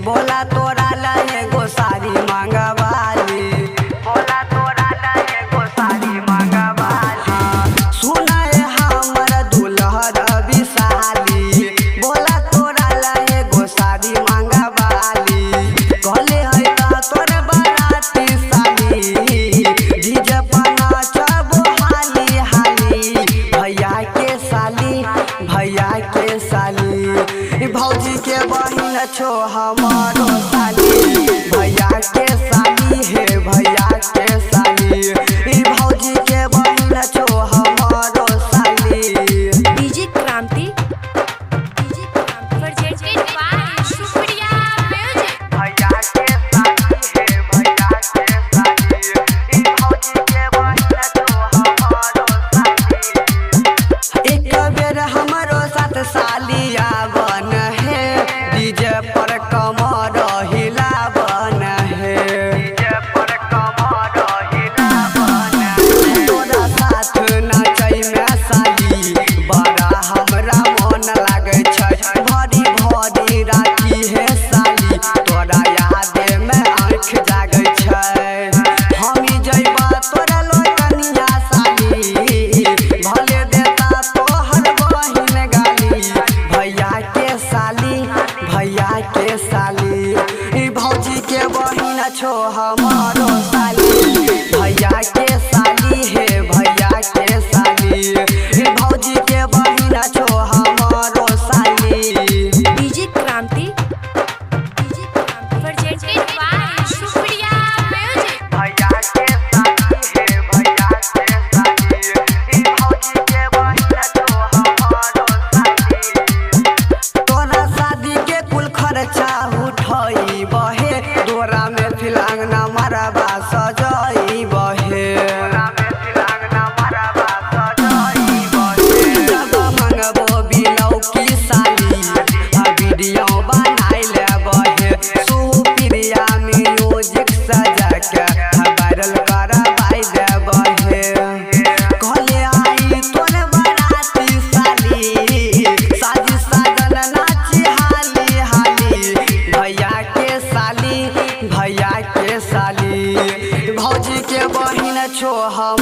बोला तोरा लहे गो साड़ी मंगवाली, बोला तोरा लहे गो साड़ी मंगवाली। सुनाए हमर दुल्हर विशाली, बोला तोरा लहे गो साड़ी मंगवाली। कहले है तोर बाराती साली, डीजे पर नाचबो हाली हाली। भैया के साली, भैया के साली, भौजी के बहिन छो हमारो साली। भैया के साली हे भैया के साली, भौजी के बहिन छो हमारो साली। डीजे क्रांति शुक्रिया म्यूजिक। भैया के साली हे भैया के साली, भौजी के बहिन छो हमारो साली। एक बेर हमारो साथ सालिया बन है, डीजे पर कमर हिलावन है, डीजे पर कमर हिलावन है। तोरा साथ नाचै में साली बड़ा हमरा मन लागै छै। भरी भरी राखी है साली, तोरा यादे में आँख जागै छै। हमी जइबा तोरा लोकनिया साली, भले देता तोहर बहिन गाली। भैया के साली, भैया के साली, भौजी के बहिन छो हमारो साली। भैया के साली हे भैया के साली, भौजी के बहिन छो हमारो साली। डीजे क्रांति शुक्रिया म्यूजिक। भैया के साली हे भैया के साली, भौजी के बहिन छो हमारो साली। तोरा शादी के कुल खर्चा उठई बहे, तोरा में फिलांगना मरबा सजई बहे, तोरा में फिलांगना मरबा सजई बहे। जब मंगबो बिलौकी साली, वीडियो बनाई ले बहे। सुप्रिया म्यूजिक सजा के वायरल करवाई दे बहे। कहले आई तोर बाराती साली, साजी साजन नाची हाली हाली। भैया के साली, भैया के साली, भौजी के बहिन छो हम